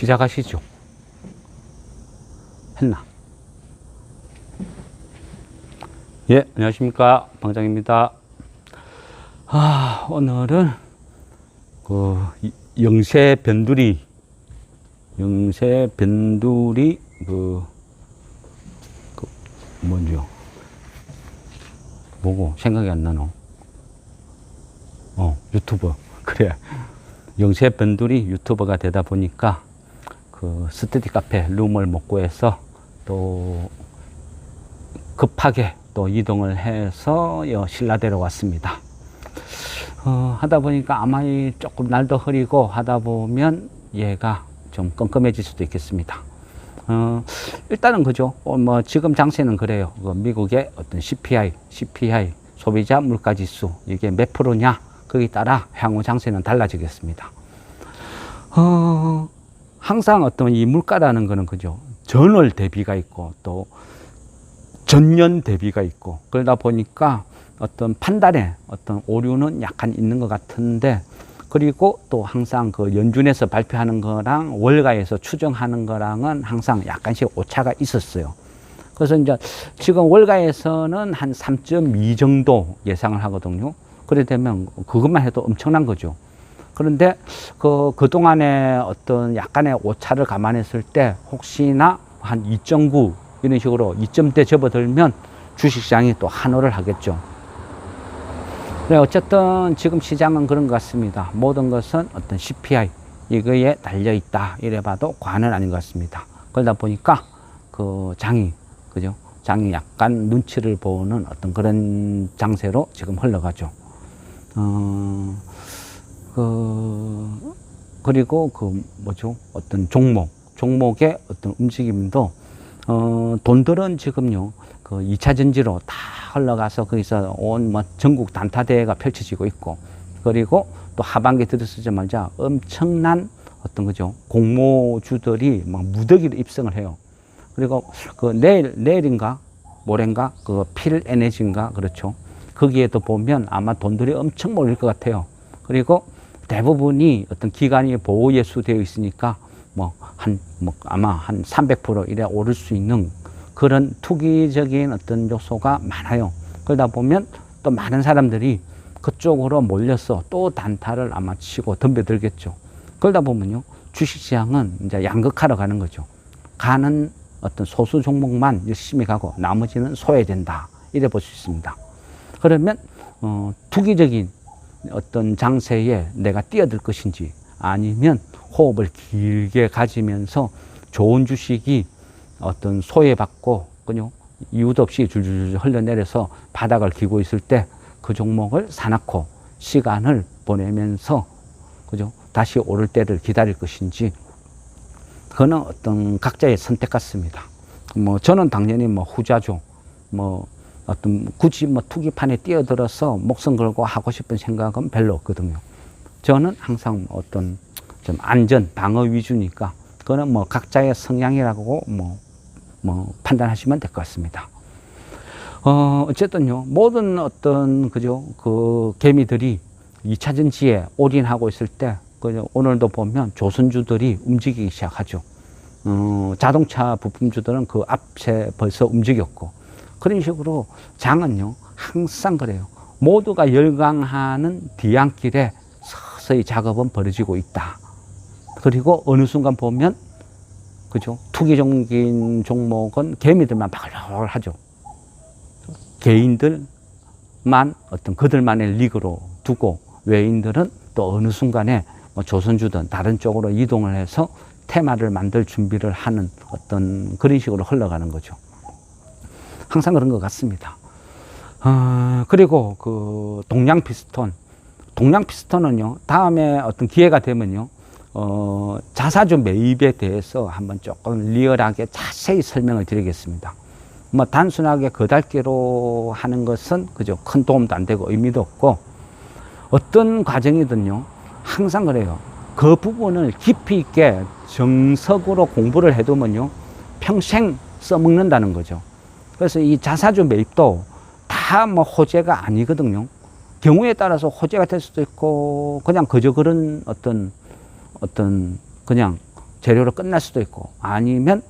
시작하시죠. 했나? 예, 안녕하십니까. 방장입니다. 오늘은 영세 변두리, 뭔지요? 뭐고 생각이 안 나노? 유튜버. 그래. 영세 변두리 유튜버가 되다 보니까 스터디 카페 룸을 못 구해서 또 급하게 또 이동을 해서 신라대로 왔습니다. 하다 보니까 아마 조금 날도 흐리고 하다 보면 얘가 좀 껌껌해질 수도 있겠습니다. 일단은 그죠. 지금 장세는 그래요. 미국의 어떤 CPI 소비자 물가지수 이게 몇 프로냐 거기에 따라 향후 장세는 달라지겠습니다. 항상 어떤 이 물가라는 거는 그죠. 전월 대비가 있고 또 전년 대비가 있고 그러다 보니까 어떤 판단에 어떤 오류는 약간 있는 것 같은데 그리고 또 항상 연준에서 발표하는 거랑 월가에서 추정하는 거랑은 항상 약간씩 오차가 있었어요. 그래서 이제 지금 월가에서는 한 3.2 정도 예상을 하거든요. 그래 되면 그것만 해도 엄청난 거죠. 그런데 그동안에 어떤 약간의 오차를 감안했을 때 혹시나 한 2.9 이런 식으로 2점대 접어들면 주식시장이 또 환호를 하겠죠. 네, 어쨌든 지금 시장은 그런 것 같습니다. 모든 것은 어떤 CPI 이거에 달려있다 이래봐도 과언은 아닌 것 같습니다. 그러다 보니까 장이 약간 눈치를 보는 어떤 그런 장세로 지금 흘러가죠. 그리고 어떤 종목의 어떤 움직임도 돈들은 지금요 2차 전지로 다 흘러가서 거기서 온 전국 단타대회가 펼쳐지고 있고 그리고 또 하반기 들어서자마자 엄청난 어떤 공모주들이 막 무더기로 입성을 해요. 그리고 내일인가 모레인가 필 에너지인가 그렇죠. 거기에도 보면 아마 돈들이 엄청 몰릴 것 같아요. 그리고 대부분이 어떤 기간이 보호 예수되어 있으니까 아마 한 300% 이래 오를 수 있는 그런 투기적인 어떤 요소가 많아요. 그러다 보면 또 많은 사람들이 그쪽으로 몰려서 또 단타를 아마 치고 덤벼들겠죠. 그러다 보면요, 주식시장은 이제 양극화로 가는 거죠. 가는 어떤 소수 종목만 열심히 가고 나머지는 소외된다. 이래 볼 수 있습니다. 그러면, 투기적인 어떤 장세에 내가 뛰어들 것인지 아니면 호흡을 길게 가지면서 좋은 주식이 어떤 소외받고 그냥 이유도 없이 줄줄줄 흘러내려서 바닥을 기고 있을 때 그 종목을 사놓고 시간을 보내면서 그죠 다시 오를 때를 기다릴 것인지 그거는 어떤 각자의 선택 같습니다. 저는 당연히 후자죠. 어떤 굳이 투기판에 뛰어들어서 목숨 걸고 하고 싶은 생각은 별로 없거든요. 저는 항상 어떤 좀 안전 방어 위주니까 그거는 각자의 성향이라고 판단하시면 될 것 같습니다. 어쨌든요, 모든 어떤, 개미들이 2차 전지에 올인하고 있을 때, 오늘도 보면 조선주들이 움직이기 시작하죠. 자동차 부품주들은 그 앞에 벌써 움직였고, 그런 식으로 장은요, 항상 그래요. 모두가 열광하는 뒤안길에 서서히 작업은 벌어지고 있다. 그리고 어느 순간 보면, 투기적인 종목은 개미들만 바글바글 하죠. 개인들만 어떤 그들만의 리그로 두고 외인들은 또 어느 순간에 조선주든 다른 쪽으로 이동을 해서 테마를 만들 준비를 하는 어떤 그런 식으로 흘러가는 거죠. 항상 그런 것 같습니다. 그리고 동양 피스톤은요, 다음에 어떤 기회가 되면요, 자사주 매입에 대해서 한번 조금 리얼하게 자세히 설명을 드리겠습니다. 단순하게 거달기로 하는 것은 큰 도움도 안 되고 의미도 없고 어떤 과정이든요 항상 그래요. 그 부분을 깊이 있게 정석으로 공부를 해두면요 평생 써먹는다는 거죠. 그래서 이 자사주 매입도 다 호재가 아니거든요. 경우에 따라서 호재가 될 수도 있고 그냥 그저 그런 어떤 그냥 재료로 끝날 수도 있고, 아니면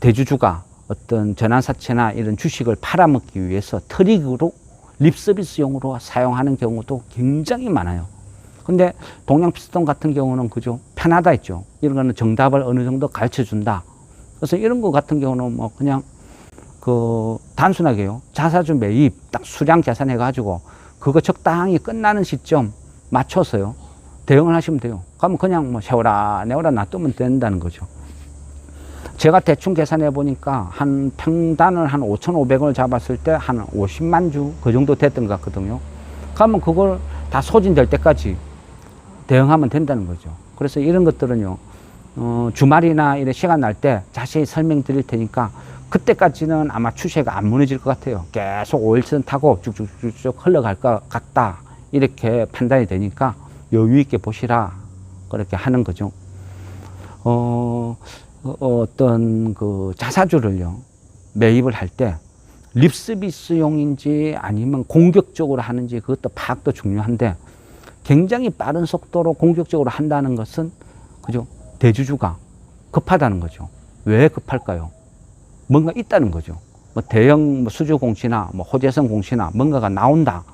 대주주가 어떤 전환사채나 이런 주식을 팔아먹기 위해서 트릭으로 립서비스용으로 사용하는 경우도 굉장히 많아요. 근데 동양피스톤 같은 경우는 그죠, 편하다 했죠. 이런 거는 정답을 어느 정도 가르쳐 준다. 그래서 이런 거 같은 경우는 뭐 그냥 그 단순하게요, 자사주 매입 딱 수량 계산해 가지고 그거 적당히 끝나는 시점 맞춰서요 대응을 하시면 돼요. 그러면 그냥 뭐 세워라 내워라 놔두면 된다는 거죠. 제가 대충 계산해 보니까 한 평단을 한 5,500원을 잡았을 때 한 50만 주 그 정도 됐던 것 같거든요. 그러면 그걸 다 소진될 때까지 대응하면 된다는 거죠. 그래서 이런 것들은요, 주말이나 이런 시간 날 때 자세히 설명드릴 테니까 그때까지는 아마 추세가 안 무너질 것 같아요. 계속 5일선 타고 쭉쭉쭉쭉 흘러갈 것 같다, 이렇게 판단이 되니까 여유 있게 보시라, 그렇게 하는 거죠. 어떤 그 자사주를요 매입을 할 때 립서비스용인지 아니면 공격적으로 하는지 그것도 파악도 중요한데, 굉장히 빠른 속도로 공격적으로 한다는 것은 그죠, 대주주가 급하다는 거죠. 왜 급할까요? 뭔가 있다는 거죠. 뭐 대형 뭐 수주 공시나 뭐 호재성 공시나 뭔가가 나온다,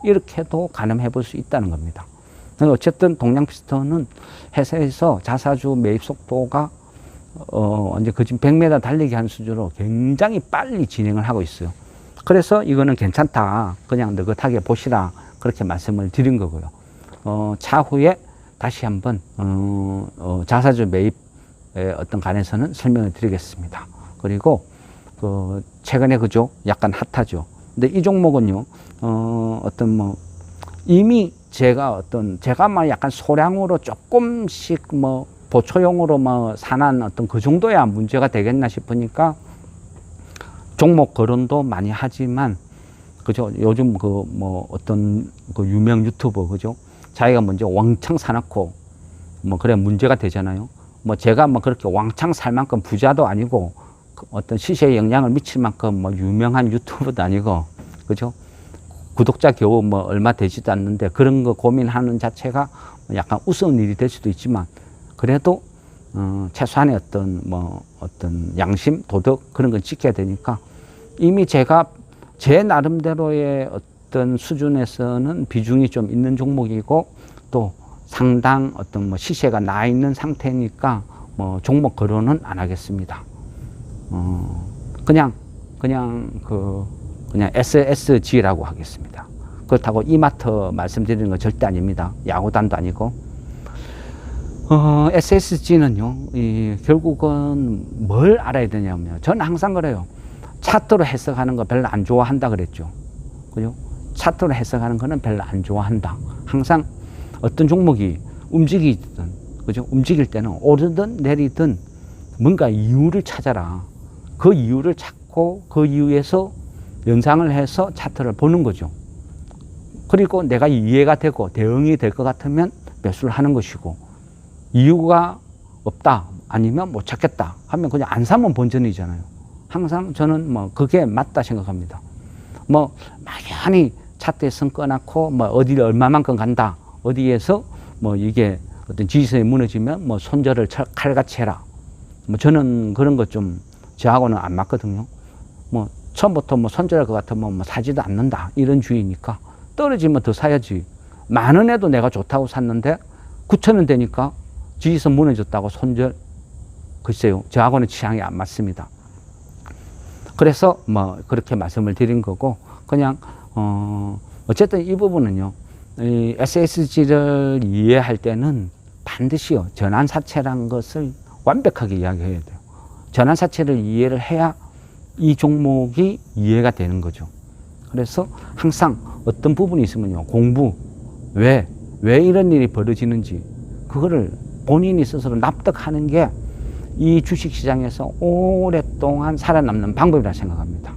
이렇게도 가늠해 볼 수 있다는 겁니다. 어쨌든 동양피스톤은 회사에서 자사주 매입 속도가 이제 거진 100m 달리기 하는 수준으로 굉장히 빨리 진행을 하고 있어요. 그래서 이거는 괜찮다, 그냥 느긋하게 보시라, 그렇게 말씀을 드린 거고요. 차후에 다시 한번 자사주 매입의 어떤 간에서는 설명을 드리겠습니다. 그리고 최근에 그죠, 약간 핫하죠. 근데 이 종목은요, 어떤 뭐 이미 제가 막 약간 소량으로 조금씩 뭐 보초용으로 뭐 사난 어떤 그 정도야 문제가 되겠나 싶으니까 종목 거론도 많이 하지만, 그죠, 요즘 그 뭐 어떤 그 유명 유튜버 그죠, 자기가 먼저 왕창 사놓고 뭐 그래 문제가 되잖아요. 뭐 제가 뭐 그렇게 왕창 살 만큼 부자도 아니고 어떤 시세에 영향을 미칠 만큼 뭐 유명한 유튜버도 아니고, 그죠, 구독자 겨우 뭐 얼마 되지도 않는데 그런 거 고민하는 자체가 약간 우스운 일이 될 수도 있지만, 그래도 최소한의 어떤 양심, 도덕 그런 건 지켜야 되니까, 이미 제가 제 나름대로의 어떤 수준에서는 비중이 좀 있는 종목이고, 또 상당 어떤 뭐 시세가 나 있는 상태니까 뭐 종목 거론은 안 하겠습니다. 그냥 SSG라고 하겠습니다. 그렇다고 이마트 말씀드리는 건 절대 아닙니다. 야구단도 아니고. SSG는요, 결국은 뭘 알아야 되냐면, 저는 항상 그래요. 차트로 해석하는 거 별로 안 좋아한다 그랬죠. 그죠? 차트로 해석하는 거는 별로 안 좋아한다. 항상 어떤 종목이 움직이든, 그죠? 움직일 때는 오르든 내리든 뭔가 이유를 찾아라. 그 이유를 찾고 그 이유에서 연상을 해서 차트를 보는 거죠. 그리고 내가 이해가 되고 대응이 될 것 같으면 매수를 하는 것이고, 이유가 없다, 아니면 못 찾겠다 하면 그냥 안 사면 본전이잖아요. 항상 저는 뭐 그게 맞다 생각합니다. 뭐 막연히 차트에서 꺼놓고 뭐 어디를 얼마만큼 간다, 어디에서 뭐 이게 어떤 지지선이 무너지면 뭐 손절을 칼같이 해라, 뭐 저는 그런 것 좀 저하고는 안 맞거든요. 뭐 처음부터 뭐 손절할 것 같으면 뭐 사지도 않는다, 이런 주의니까 떨어지면 더 사야지. 10,000원에도 내가 좋다고 샀는데 9,000원 되니까 지지선 무너졌다고 손절, 글쎄요, 저하고는 취향이 안 맞습니다. 그래서 뭐 그렇게 말씀을 드린 거고, 그냥 어쨌든 이 부분은요, 이 SSG를 이해할 때는 반드시요 전환사채라는 것을 완벽하게 이야기해야 돼요. 전환사채를 이해를 해야 이 종목이 이해가 되는 거죠. 그래서 항상 어떤 부분이 있으면요, 공부, 왜 이런 일이 벌어지는지 그거를 본인이 스스로 납득하는 게 이 주식시장에서 오랫동안 살아남는 방법이라 생각합니다.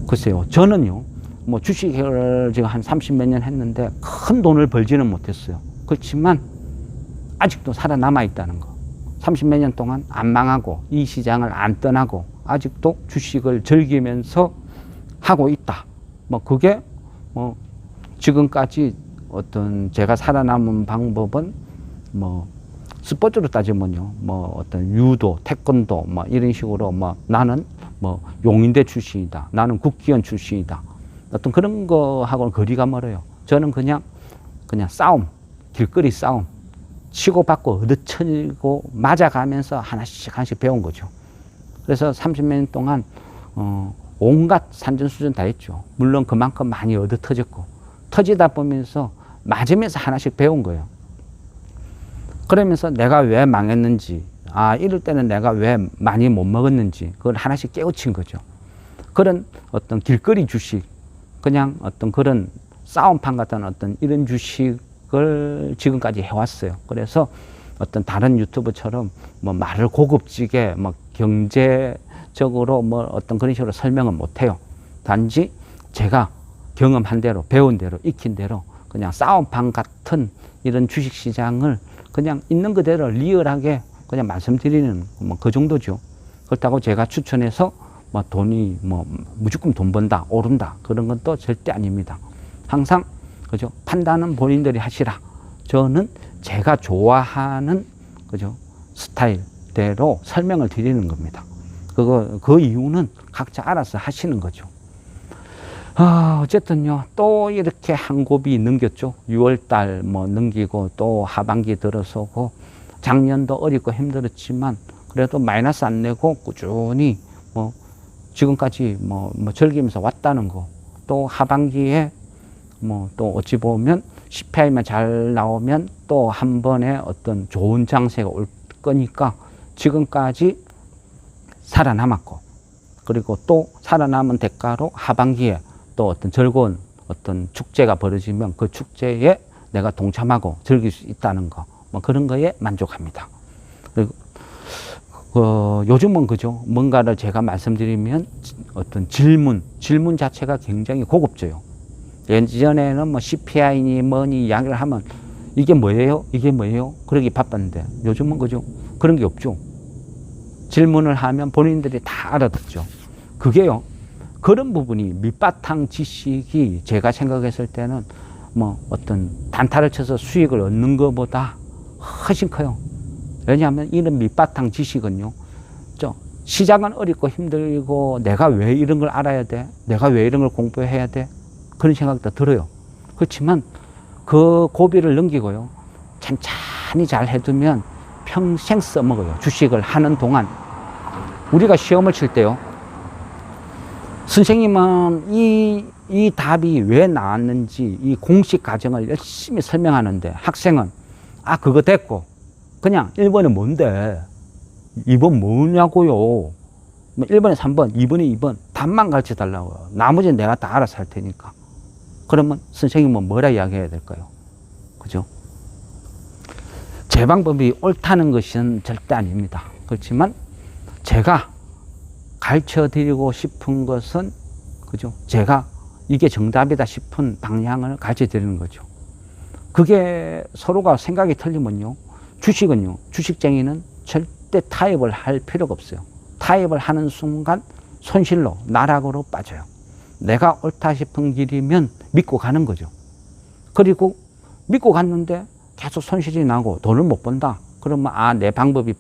글쎄요, 저는요, 뭐 주식을 지금 한 30몇 년 했는데 큰 돈을 벌지는 못했어요. 그렇지만 아직도 살아남아 있다는 거. 30몇 년 동안 안 망하고 이 시장을 안 떠나고 아직도 주식을 즐기면서 하고 있다. 뭐 그게 뭐 지금까지 어떤 제가 살아남은 방법은 뭐 스포츠로 따지면요, 뭐 어떤 유도, 태권도, 뭐 이런 식으로 뭐 나는 뭐 용인대 출신이다, 나는 국기원 출신이다, 어떤 그런 거하고는 거리가 멀어요. 저는 그냥 싸움, 길거리 싸움, 치고받고 얻어치고 맞아가면서 하나씩 배운 거죠. 그래서 30몇 년 동안 온갖 산전수전 다 했죠. 물론 그만큼 많이 얻어 터졌고, 터지다 보면서 맞으면서 하나씩 배운 거예요. 그러면서 내가 왜 망했는지, 이럴 때는 내가 왜 많이 못 먹었는지, 그걸 하나씩 깨우친 거죠. 그런 어떤 길거리 주식, 그냥 어떤 그런 싸움판 같은 어떤 이런 주식을 지금까지 해왔어요. 그래서 어떤 다른 유튜브처럼 뭐 말을 고급지게 뭐 경제적으로 뭐 어떤 그런 식으로 설명은 못해요. 단지 제가 경험한 대로, 배운 대로, 익힌 대로 그냥 싸움판 같은 이런 주식시장을 그냥 있는 그대로 리얼하게 그냥 말씀드리는 뭐 그 정도죠. 그렇다고 제가 추천해서 뭐 돈이 뭐 무조건 돈 번다, 오른다, 그런 건 또 절대 아닙니다. 항상 그죠, 판단은 본인들이 하시라. 저는 제가 좋아하는 그죠 스타일대로 설명을 드리는 겁니다. 그 이유는 각자 알아서 하시는 거죠. 어쨌든요, 또 이렇게 한 곱이 넘겼죠. 6월달 뭐 넘기고 또 하반기 들어서고, 작년도 어렵고 힘들었지만 그래도 마이너스 안 내고 꾸준히 뭐 지금까지 뭐 즐기면서 왔다는 거. 또 하반기에 뭐 또 어찌 보면 CPI만 잘 나오면 또 한 번에 어떤 좋은 장세가 올 거니까 지금까지 살아남았고, 그리고 또 살아남은 대가로 하반기에 또 어떤 즐거운 어떤 축제가 벌어지면 그 축제에 내가 동참하고 즐길 수 있다는 거, 뭐 그런 거에 만족합니다. 그리고 요즘은 그죠, 뭔가를 제가 말씀드리면 어떤 질문 자체가 굉장히 고급져요. 예전에는 뭐 CPI니 뭐니 이야기를 하면 이게 뭐예요? 이게 뭐예요? 그러기 바빴는데 요즘은 그죠, 그런 게 없죠. 질문을 하면 본인들이 다 알아듣죠. 그게요, 그런 부분이 밑바탕 지식이 제가 생각했을 때는 뭐 어떤 단타를 쳐서 수익을 얻는 것보다 훨씬 커요. 왜냐하면 이런 밑바탕 지식은요, 시작은 어렵고 힘들고 내가 왜 이런 걸 알아야 돼? 내가 왜 이런 걸 공부해야 돼? 그런 생각도 들어요. 그렇지만 그 고비를 넘기고요, 찬찬히 잘 해두면 평생 써먹어요. 주식을 하는 동안. 우리가 시험을 칠 때요, 선생님은 이 답이 왜 나왔는지 이 공식 과정을 열심히 설명하는데, 학생은 그거 됐고 그냥 1번이 뭔데 2번 뭐냐고요, 1번에 3번 2번에 2번 답만 가르쳐 달라고요. 나머지는 내가 다 알아서 할 테니까. 그러면 선생님은 뭐라 이야기해야 될까요? 그죠? 제 방법이 옳다는 것은 절대 아닙니다. 그렇지만 제가 가르쳐 드리고 싶은 것은 그죠, 제가 이게 정답이다 싶은 방향을 가르쳐 드리는 거죠. 그게 서로가 생각이 틀리면요, 주식은요, 주식쟁이는 절대 타협을 할 필요가 없어요. 타협을 하는 순간 손실로, 나락으로 빠져요. 내가 옳다 싶은 길이면 믿고 가는 거죠. 그리고 믿고 갔는데 계속 손실이 나고 돈을 못 번다. 그러면 내 방법이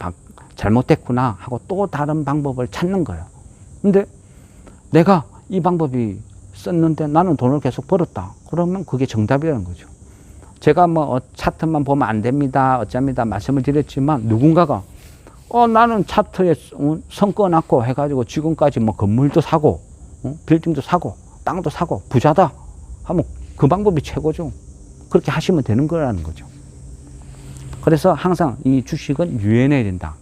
잘못됐구나 하고 또 다른 방법을 찾는 거예요. 근데 내가 이 방법이 썼는데 나는 돈을 계속 벌었다. 그러면 그게 정답이라는 거죠. 제가 뭐 차트만 보면 안 됩니다, 어쩝니다 말씀을 드렸지만, 누군가가 나는 차트에 선 꺼놨고 해가지고 지금까지 뭐 건물도 사고 빌딩도 사고 땅도 사고 부자다 하면 그 방법이 최고죠. 그렇게 하시면 되는 거라는 거죠. 그래서 항상 이 주식은 유연해야 된다.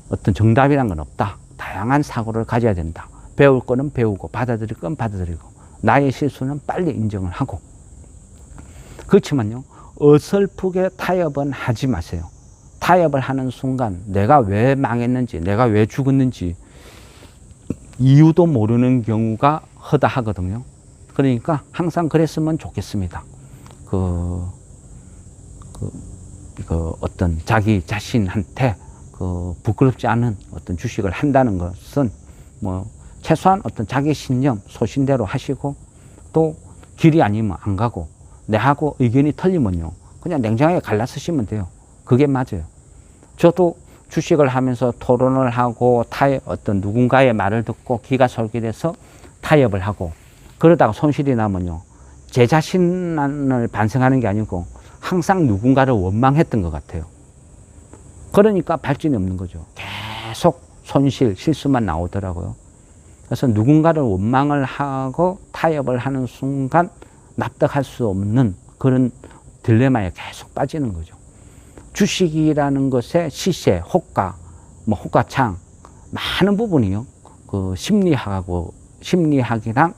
어떤 정답이란 건 없다. 다양한 사고를 가져야 된다. 배울 거는 배우고 받아들일 건 받아들이고, 나의 실수는 빨리 인정을 하고. 그렇지만요, 어설프게 타협은 하지 마세요. 타협을 하는 순간 내가 왜 망했는지, 내가 왜 죽었는지 이유도 모르는 경우가 허다하거든요. 그러니까 항상 그랬으면 좋겠습니다. 어떤 자기 자신한테 부끄럽지 않은 어떤 주식을 한다는 것은 뭐 최소한 어떤 자기 신념, 소신대로 하시고, 또 길이 아니면 안 가고, 내하고 의견이 틀리면요, 그냥 냉정하게 갈라서시면 돼요. 그게 맞아요. 저도 주식을 하면서 토론을 하고 어떤 누군가의 말을 듣고 기가 솔깃해서 타협을 하고 그러다가 손실이 나면요. 제 자신을 반성하는 게 아니고 항상 누군가를 원망했던 것 같아요. 그러니까 발전이 없는 거죠. 계속 손실, 실수만 나오더라고요. 그래서 누군가를 원망을 하고 타협을 하는 순간 납득할 수 없는 그런 딜레마에 계속 빠지는 거죠. 주식이라는 것의 시세, 호가, 뭐 호가창 많은 부분이요. 그 심리학이랑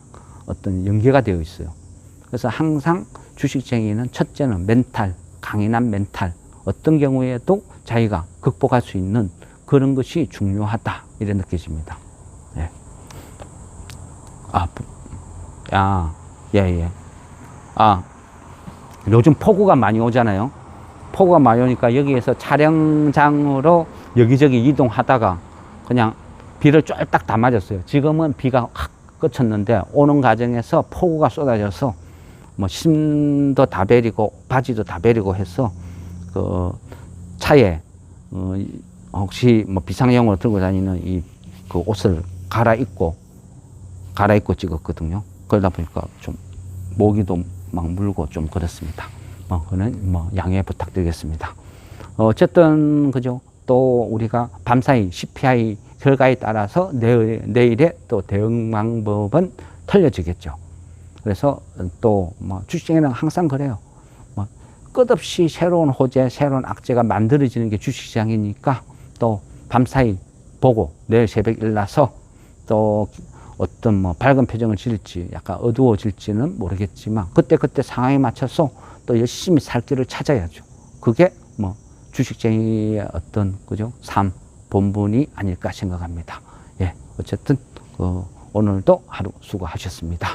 어떤 연계가 되어 있어요. 그래서 항상 주식쟁이는 첫째는 멘탈, 강인한 멘탈, 어떤 경우에도 자기가 극복할 수 있는 그런 것이 중요하다 이렇게 느껴집니다. 예. 예. 요즘 폭우가 많이 오잖아요. 폭우가 많이 오니까 여기에서 촬영장으로 여기저기 이동하다가 그냥 비를 쫄딱 다 맞았어요. 지금은 비가 확 그쳤는데 오는 과정에서 폭우가 쏟아져서 뭐 심도 다 베리고 바지도 다 베리고 해서 그 차에 혹시 뭐 비상용으로 들고 다니는 그 옷을 갈아입고 찍었거든요. 그러다 보니까 좀 모기도 막 물고 좀 그렇습니다. 그는 양해 부탁드리겠습니다. 어쨌든 그죠. 또 우리가 밤사이 CPI 결과에 따라서 내일의 또 대응 방법은 틀려지겠죠. 그래서 또 주식시장에는 항상 그래요. 끝없이 새로운 호재, 새로운 악재가 만들어지는 게 주식시장이니까 또 밤사이 보고 내일 새벽 일어나서 또 어떤 밝은 표정을 지을지 약간 어두워질지는 모르겠지만 그때 상황에 맞춰서 또 열심히 살 길을 찾아야죠. 그게 주식쟁이의 어떤 그죠 삶 본분이 아닐까 생각합니다. 예, 어쨌든 오늘도 하루 수고하셨습니다.